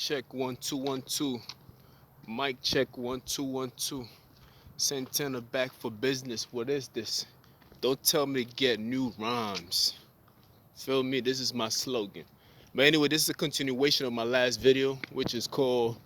check 1 2 1 2. Mic check 1 2 1 2. Santana back for business. What is this? Don't tell me to get new rhymes. Feel me? This is my slogan. But anyway, this is a continuation of my last video, which is called,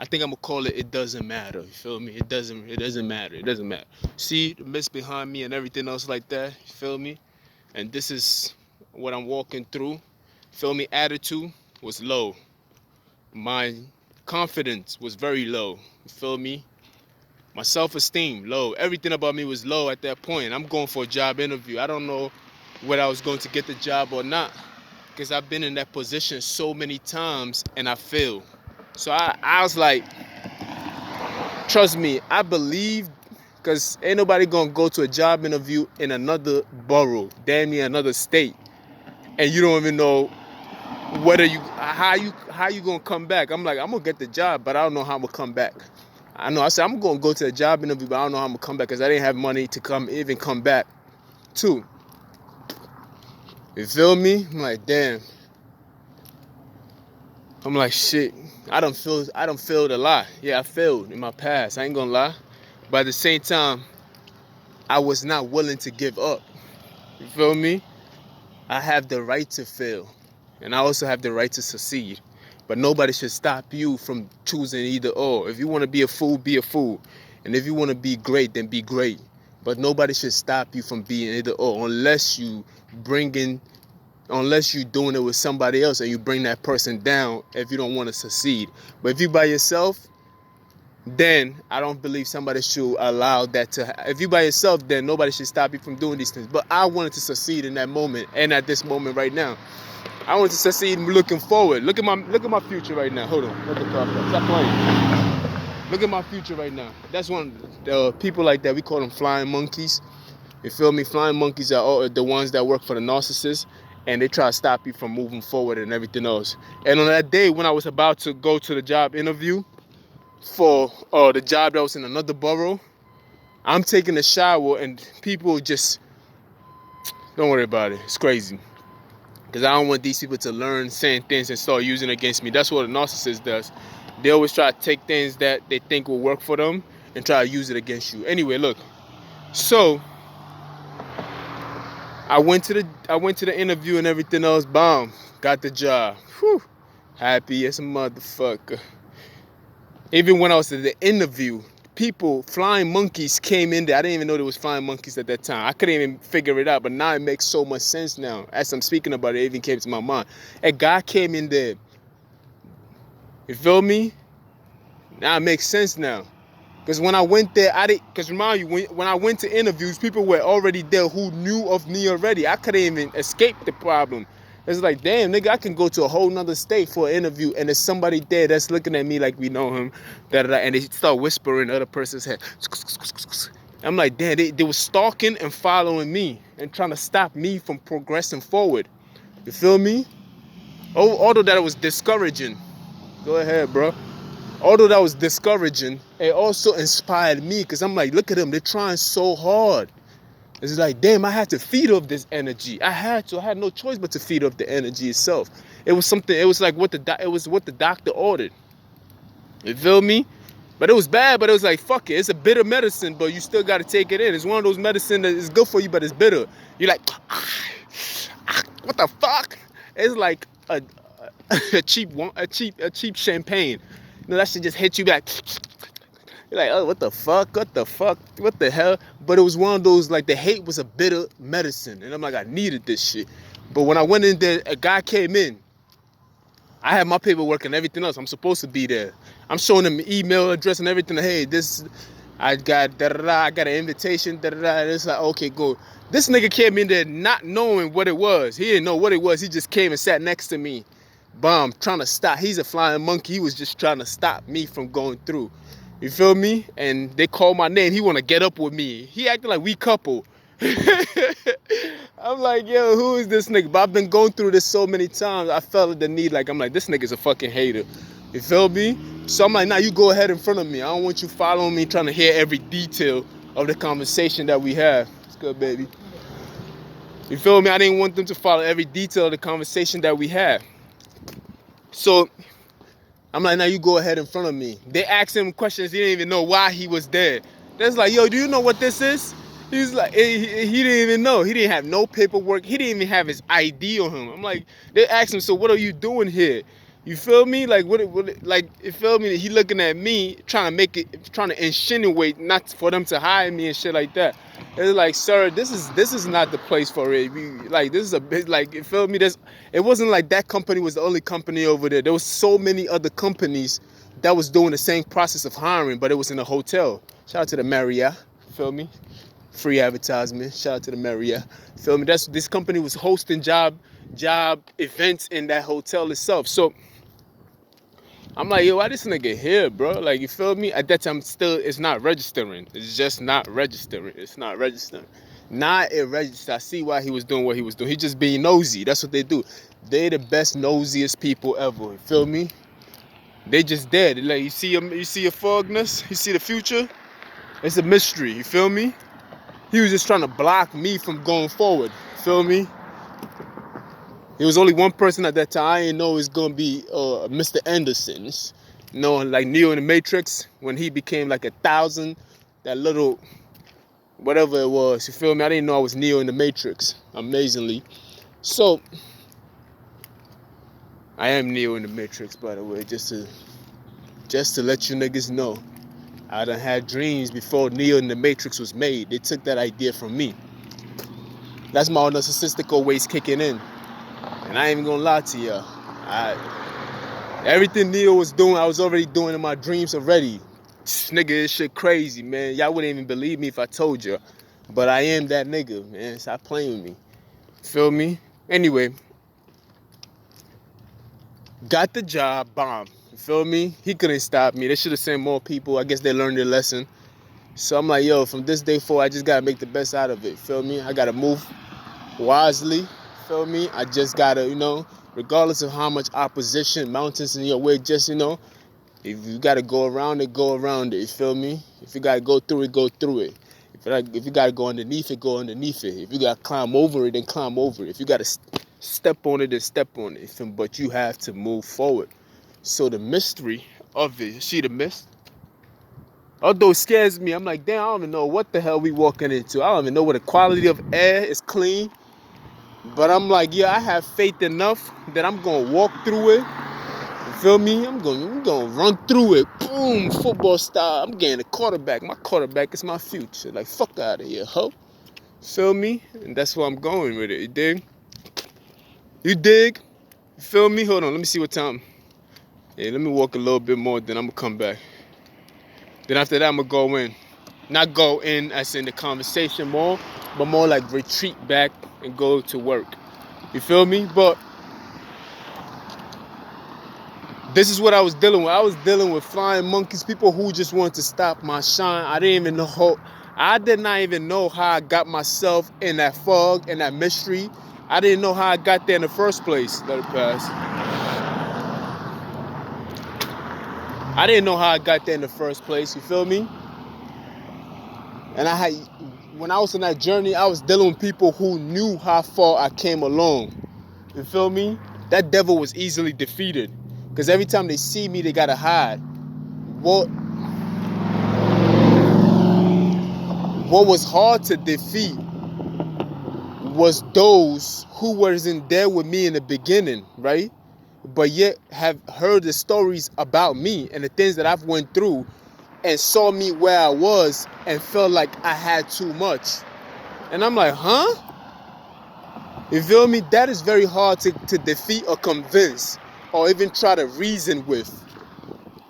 I think I'm gonna call it Doesn't Matter. You feel me? It doesn't matter. It doesn't matter. See the mist behind me and everything else like that. You feel me? And this is what I'm walking through. Feel me? Attitude was low. My confidence was very low. You feel me? My self-esteem low. Everything about me was low at that point. I'm going for a job interview. I don't know whether I was going to get the job or not, because I've been in that position so many times and I failed. So I was like, trust me, I believe, because ain't nobody gonna go to a job interview in another borough, damn near another state, and you don't even know whether how you gonna come back. I'm like, I'm gonna get the job, but I don't know how I'm gonna come back. I know I said I'm gonna go to a job interview, but I don't know how I'm gonna come back because I didn't have money to come back too. You feel me? I'm like, damn. I'm like, shit. I done failed a lot. Yeah, I failed in my past. I ain't gonna lie. But at the same time, I was not willing to give up. You feel me? I have the right to fail, and I also have the right to succeed. But nobody should stop you from choosing either or. If you want to be a fool, be a fool. And if you want to be great, then be great. But nobody should stop you from being either or, unless you doing it with somebody else and you bring that person down if you don't want to succeed. But if you by yourself, then I don't believe somebody should allow that to. If you by yourself, then nobody should stop you from doing these things. But I wanted to succeed in that moment and at this moment right now. I want to succeed looking forward. Look at my future right now. Hold on. Let the car stop. Stop playing. Look at my future right now. That's one the people like that, we call them flying monkeys. You feel me? Flying monkeys are all the ones that work for the narcissist, and they try to stop you from moving forward and everything else. And on that day when I was about to go to the job interview for the job that was in another borough, I'm taking a shower and people just, don't worry about it. It's crazy. Because I don't want these people to learn saying things and start using it against me. That's what a narcissist does. They always try to take things that they think will work for them and try to use it against you. Anyway, look. So I went to the interview and everything else. Bomb. Got the job. Whew. Happy as a motherfucker. Even when I was at the interview, people, flying monkeys came in there. I didn't even know there was flying monkeys at that time. I couldn't even figure it out, but now it makes so much sense now. As I'm speaking about it, it even came to my mind. A guy came in there. You feel me? Now it makes sense now. Because when I went there, because remind you, when I went to interviews, people were already there who knew of me already. I couldn't even escape the problem. It's like, damn, nigga, I can go to a whole nother state for an interview, and there's somebody there that's looking at me like we know him, and they start whispering in the other person's head. I'm like, damn, they were stalking and following me and trying to stop me from progressing forward. You feel me? Although that was discouraging. Go ahead, bro. Although that was discouraging, it also inspired me, because I'm like, look at them, they're trying so hard. It's like, damn, I had to feed off this energy. I had no choice but to feed off the energy itself. It was like what the doctor ordered. You feel me? But it was bad, but it was like, fuck it. It's a bitter medicine, but you still got to take it in. It's one of those medicine that is good for you, but it's bitter. You're like, what the fuck? It's like a cheap champagne. You know, that shit just hit you back. You're like, oh, what the fuck? What the hell? But it was one of those, like, the hate was a bitter medicine. And I'm like, I needed this shit. But when I went in there, a guy came in. I had my paperwork and everything else. I'm supposed to be there. I'm showing him email address and everything. Hey, I got an invitation. It's like, okay, go. This nigga came in there not knowing what it was. He didn't know what it was. He just came and sat next to me. Bomb, trying to stop. He's a flying monkey. He was just trying to stop me from going through. You feel me? And they called my name. He want to get up with me. He acting like we couple. I'm like, yo, who is this nigga? But I've been going through this so many times. I felt the need, like, I'm like, this nigga's a fucking hater. You feel me? So I'm like, nah, you go ahead in front of me. I don't want you following me, trying to hear every detail of the conversation that we have. It's good, baby. You feel me? I didn't want them to follow every detail of the conversation that we had. So I'm like, now you go ahead in front of me. They asked him questions. He didn't even know why he was there. That's like, yo, do you know what this is? He's like, he didn't even know. He didn't have no paperwork. He didn't even have his ID on him. I'm like, they asked him, so what are you doing here? You feel me? Like, like, you feel me? He looking at me, trying to insinuate not for them to hire me and shit like that. It's like, sir, this is not the place for it. Like, this is a bit, like, you feel me? It wasn't like that company was the only company over there. There was so many other companies that was doing the same process of hiring, but it was in a hotel. Shout out to the Marriott, feel me? Free advertisement. Shout out to the Marriott, feel me? This company was hosting job events in that hotel itself. So I'm like, yo, why this nigga here, bro? Like, you feel me? At that time, it's not registering. It's just not registering. It's not registering. Not it registered. I see why he was doing what he was doing. He just being nosy. That's what they do. They the best, nosiest people ever. You feel me? They just dead. Like, you see your fogness? You see the future? It's a mystery. You feel me? He was just trying to block me from going forward. You feel me? There was only one person at that time I didn't know it was gonna be Mr. Anderson's. You know, like Neo in the Matrix, when he became like 1,000, that little whatever it was, you feel me? I didn't know I was Neo in the Matrix, amazingly. So I am Neo in the Matrix, by the way, just to let you niggas know. I done had dreams before Neo in the Matrix was made. They took that idea from me. That's my narcissistic ways kicking in. And I ain't even gonna lie to you. Everything Neo was doing, I was already doing in my dreams already. Nigga, this shit crazy, man. Y'all wouldn't even believe me if I told you. But I am that nigga, man. Stop playing with me. Feel me? Anyway. Got the job, bomb. You feel me? He couldn't stop me. They should have sent more people. I guess they learned their lesson. So I'm like, yo, from this day forward, I just gotta make the best out of it. Feel me? I gotta move wisely. Feel me? I just gotta, regardless of how much opposition, mountains in your way, just, if you gotta go around it, go around it. You feel me? If you gotta go through it, go through it. If you gotta go underneath it, go underneath it. If you gotta climb over it, then climb over it. If you gotta step on it, then step on it. But you have to move forward. So the mystery of it, see the mist? Although it scares me, I'm like, damn, I don't even know what the hell we walking into. I don't even know what the quality of air is clean. But I'm like, yeah, I have faith enough that I'm gonna walk through it. You feel me? I'm gonna run through it. Boom, football style. I'm getting a quarterback. My quarterback is my future. Like, fuck out of here, ho. Feel me? And that's where I'm going with it. You dig? You dig? You feel me? Hold on, let me see what time. Yeah, let me walk a little bit more, then I'm gonna come back. Then after that, I'm gonna go in. Not go in as in the conversation more, but more like retreat back and go to work. You feel me? But this is what I was dealing with. I was dealing with flying monkeys, people who just wanted to stop my shine. I did not even know how I got myself in that fog, in that mystery. I didn't know how I got there in the first place. Let it pass. I didn't know how I got there in the first place. You feel me? And when I was on that journey, I was dealing with people who knew how far I came along. You feel me? That devil was easily defeated. Because every time they see me, they gotta hide. What was hard to defeat was those who wasn't there with me in the beginning, right? But yet have heard the stories about me and the things that I've went through and saw me where I was and felt like I had too much. And I'm like, huh? You feel me? That is very hard to defeat or convince or even try to reason with.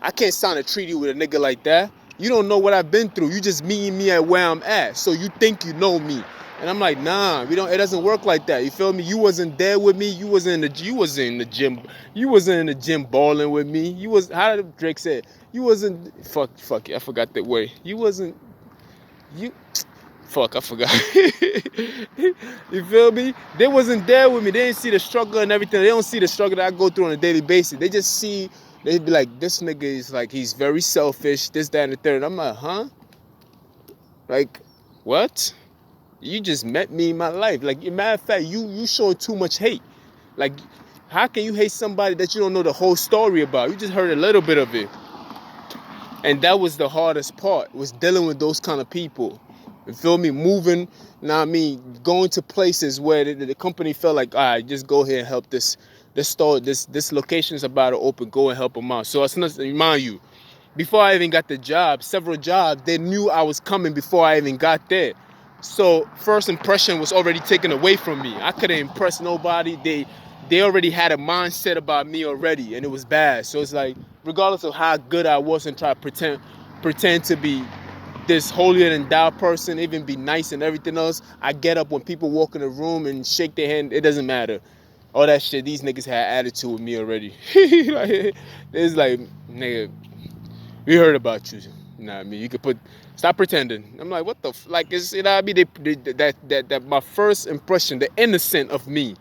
I can't sign a treaty with a nigga like that. You don't know what I've been through. You just meeting me at where I'm at. So you think you know me. And I'm like, nah, it doesn't work like that. You feel me? You wasn't there with me. You wasn't in the gym. You wasn't in the gym balling with me. How did Drake say it? You wasn't, fuck it, I forgot that way. Fuck, I forgot. You feel me? They wasn't there with me. They didn't see the struggle and everything. They don't see the struggle that I go through on a daily basis. They just see, they'd be like, this nigga is like, he's very selfish, this, that, and the third. I'm like, huh? Like, what? You just met me in my life. Like, matter of fact, you showing too much hate. Like, How can you hate somebody that you don't know the whole story about? You just heard a little bit of it. And that was the hardest part, was dealing with those kind of people. You feel me? Moving, now I mean, going to places where the company felt like, all right, just go here and help this store, this location is about to open, go and help them out. So it's not, remind you, before I even got the job, several jobs, they knew I was coming before I even got there. So first impression was already taken away from me. I couldn't impress nobody. They already had a mindset about me already, and it was bad. So it's like, regardless of how good I was and try to pretend to be this holier than thou person, even be nice and everything else, I get up when people walk in the room and shake their hand. It doesn't matter. All that shit, these niggas had attitude with me already. Like, it's like, nigga, we heard about you. You know what I mean? You could stop pretending. I'm like, what the like, it's, you know what I mean? That my first impression, the innocent of me,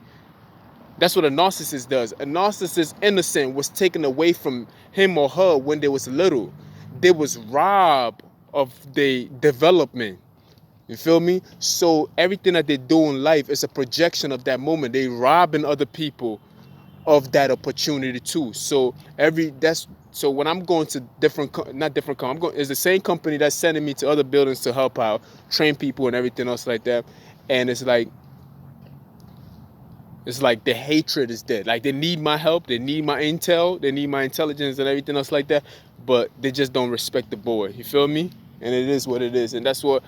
that's what a narcissist does. A narcissist innocent was taken away from him or her when they was little. They was robbed of their development. You feel me? So everything that they do in life is a projection of that moment. They robbing other people of that opportunity too. So so when I'm going to I'm going, it's the same company that's sending me to other buildings to help out, train people and everything else like that. And it's like the hatred is there. Like, they need my help, they need my intel, they need my intelligence and everything else like that, but they just don't respect the boy. You feel me? And it is what it is. And that's what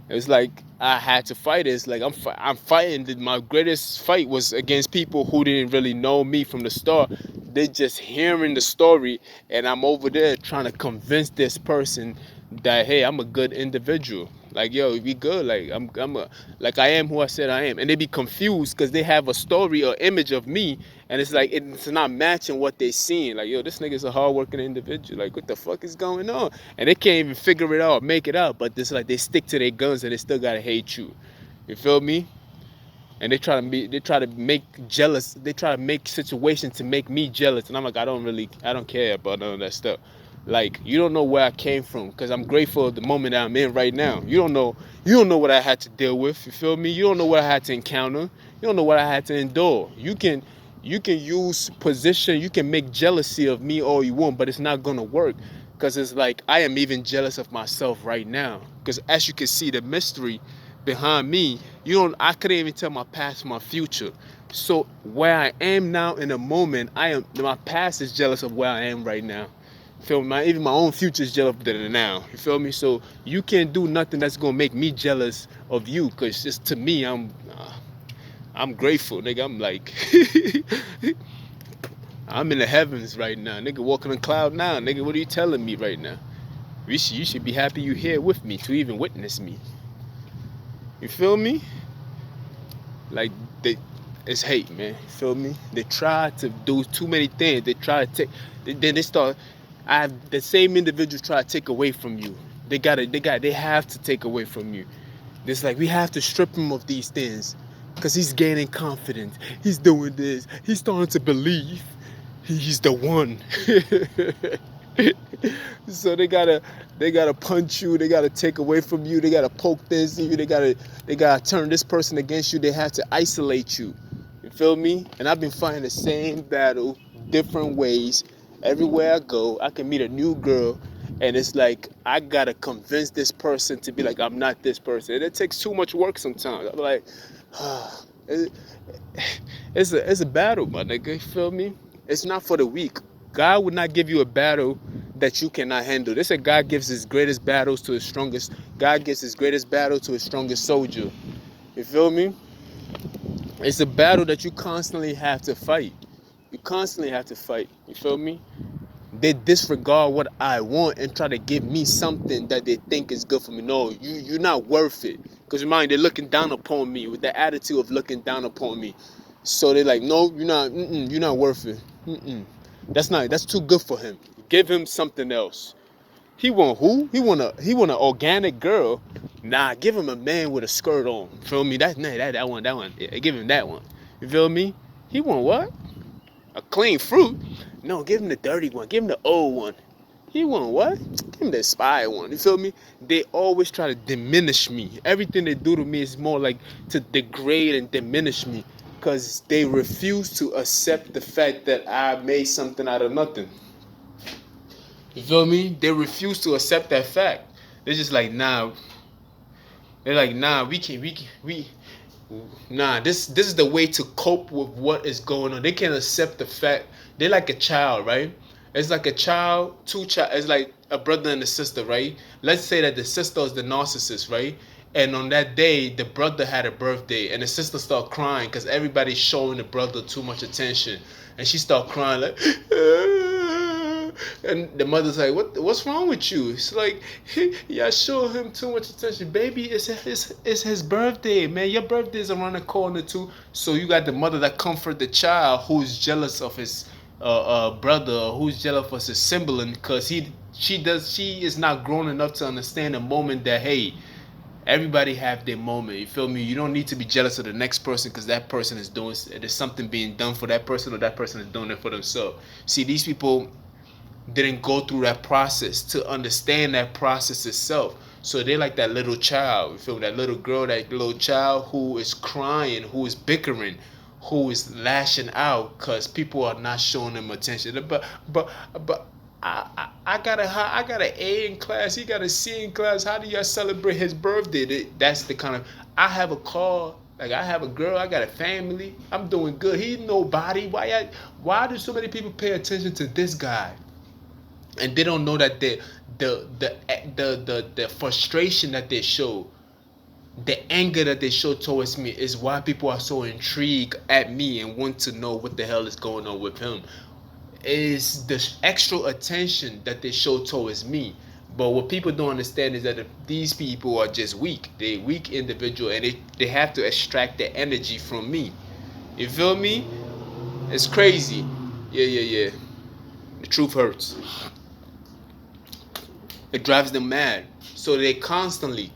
it's like. I had to fight it. It's like I'm fighting. My greatest fight was against people who didn't really know me from the start. They just hearing the story, and I'm over there trying to convince this person that, hey, I'm a good individual. Like, yo, be good. Like, like I am who I said I am. And they be confused because they have a story or image of me, and it's like it's not matching what they seeing. Like, yo, this nigga's a hardworking individual. Like, what the fuck is going on? And they can't even figure it out, make it out. But it's like they stick to their guns and they still gotta hate you. You feel me? And they try to make jealous. They try to make situations to make me jealous. And I'm like, I don't care about none of that stuff. Like, you don't know where I came from, because I'm grateful of the moment that I'm in right now. You don't know what I had to deal with. You feel me? You don't know what I had to encounter. You don't know what I had to endure. You can use position. You can make jealousy of me all you want, but it's not gonna work, because it's like I am even jealous of myself right now. Because as you can see, the mystery behind me, I couldn't even tell my past from my future. So where I am now in the moment, my past is jealous of where I am right now. Feel me? Even my own future is jealous than now. You feel me? So you can't do nothing that's gonna make me jealous of you, because just to me, I'm grateful, nigga. I'm like, I'm in the heavens right now, nigga. Walking on cloud now, nigga. What are you telling me right now? You should be happy you here with me to even witness me. You feel me? Like, it's hate, man. You feel me? They try to do too many things. They try to take. Then they start. The same individuals try to take away from you. They have to take away from you. It's like, we have to strip him of these things, because he's gaining confidence. He's doing this. He's starting to believe he's the one. So they gotta punch you. They gotta take away from you. They gotta poke this in you. They gotta turn this person against you. They have to isolate you. You feel me? And I've been fighting the same battle different ways. Everywhere I go, I can meet a new girl, and it's like I gotta convince this person to be like, I'm not this person. And it takes too much work sometimes. I'm like, it's a battle, my nigga. You feel me? It's not for the weak. God would not give you a battle that you cannot handle. They say God gives his greatest battles to his strongest. God gives his greatest battle to his strongest soldier. You feel me? It's a battle that you constantly have to fight. You constantly have to fight. You feel me? They disregard what I want and try to give me something that they think is good for me. No, you're not worth it. Because remind, they're looking down upon me with the attitude of looking down upon me. So they're like, no, you're not worth it. That's too good for him. Give him something else. He want who? He want an organic girl. Nah, give him a man with a skirt on. Feel me? That one. Yeah, give him that one. You feel me? He want what? A clean fruit? No, give him the dirty one. Give him the old one. He want what? Give him the spy one. You feel me? They always try to diminish me. Everything they do to me is more like to degrade and diminish me. because they refuse to accept the fact that I made something out of nothing. You feel me? They refuse to accept that fact. They're just like, nah. They're like, nah, nah. This is the way to cope with what is going on. They can't accept the fact. They're like a child, right? It's like a child, two child. It's like a brother and a sister, right? Let's say that the sister is the narcissist, right? And on that day, the brother had a birthday, and the sister started crying because everybody's showing the brother too much attention, and she started crying like. And the mother's like, what's wrong with you? It's like, yeah, show him too much attention. Baby, it's his birthday, man. Your birthday is around the corner too. So you got the mother that comfort the child who's jealous of his brother, who's jealous of his sibling, because she is not grown enough to understand the moment that, hey, everybody have their moment. You feel me? You don't need to be jealous of the next person because that person is doing, there's something being done for that person, or that person is doing it for themselves. See, these people didn't go through that process to understand that process itself. So they're like that little child. You feel me? That little girl, that little child who is crying, who is bickering, who is lashing out because people are not showing them attention. But I got an A in class. He got a C in class. How do y'all celebrate his birthday? That's the kind of, I have a car. Like, I have a girl, I got a family, I'm doing good. He nobody. Why do so many people pay attention to this guy? And they don't know that the frustration that they show, the anger that they show towards me, is why people are so intrigued at me and want to know what the hell is going on with him. Is the extra attention that they show towards me. But what people don't understand is that these people are just weak. They're weak individual, and they have to extract the energy from me. You feel me? It's crazy. Yeah. The truth hurts. It drives them mad. So they constantly,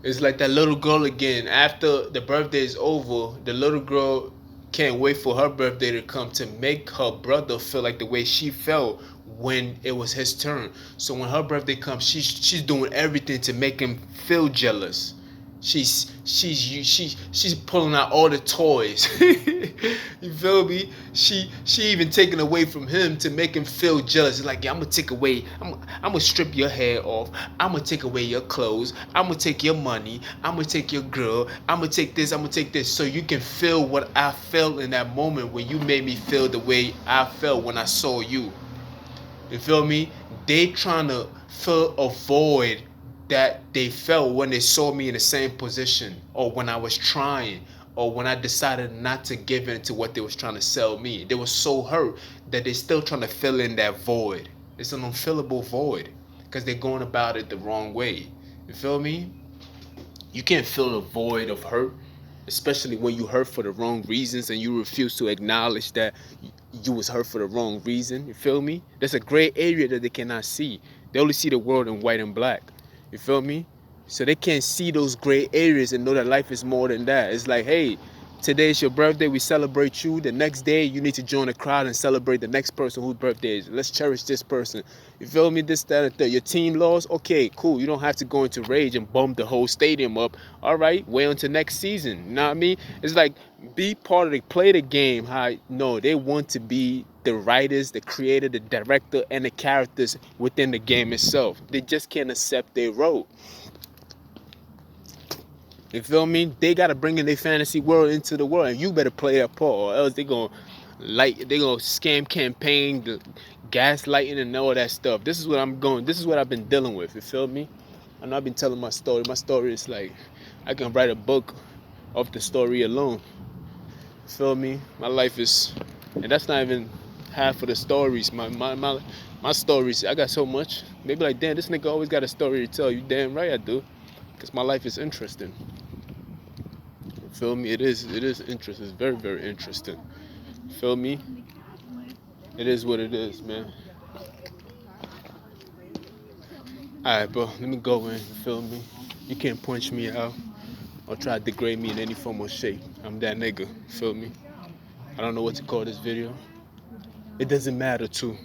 it's like that little girl again. After the birthday is over, the little girl can't wait for her birthday to come to make her brother feel like the way she felt when it was his turn. So when her birthday comes, she's doing everything to make him feel jealous. She's pulling out all the toys. You feel me? She even taking away from him to make him feel jealous. It's like, yeah, I'm gonna take away. I'm gonna strip your hair off. I'm gonna take away your clothes. I'm gonna take your money. I'm gonna take your girl. I'm gonna take this. I'm gonna take this. So you can feel what I felt in that moment when you made me feel the way I felt when I saw you. You feel me? They trying to fill a void that they felt when they saw me in the same position, or when I was trying, or when I decided not to give in to what they was trying to sell me. They were so hurt that they're still trying to fill in that void. It's an unfillable void because they're going about it the wrong way. You feel me? You can't fill the void of hurt, especially when you hurt for the wrong reasons and you refuse to acknowledge that you was hurt for the wrong reason. You feel me? There's a gray area that they cannot see. They only see the world in white and black. You feel me? So they can't see those gray areas and know that life is more than that. It's like, hey, today's your birthday, we celebrate you. The next day, you need to join the crowd and celebrate the next person whose birthday is. Let's cherish this person. You feel me? This, that, and that. Your team lost? Okay, cool. You don't have to go into rage and bum the whole stadium up. All right, wait until next season. You know what I mean? It's like, be part of the, play the game. No, they want to be the writers, the creator, the director, and the characters within the game itself. They just can't accept their role. You feel me? They gotta bring in their fantasy world into the world, and you better play that part, or else they gonna scam campaign, the gaslighting and all that stuff. This is what I've been dealing with. You feel me? I know I've been telling my story. My story is like, I can write a book of the story alone. You feel me? My life is, and that's not even half of the stories. My stories, I got so much. They be like, damn, this nigga always got a story to tell. You damn right I do, because my life is interesting. You feel me? It is interesting. It's very, very interesting. You feel me? It is what it is, man. Alright, bro, let me go, man. You feel me? You can't punch me out or try to degrade me in any form or shape. I'm that nigga. You feel me? I don't know what to call this video. It doesn't matter, too.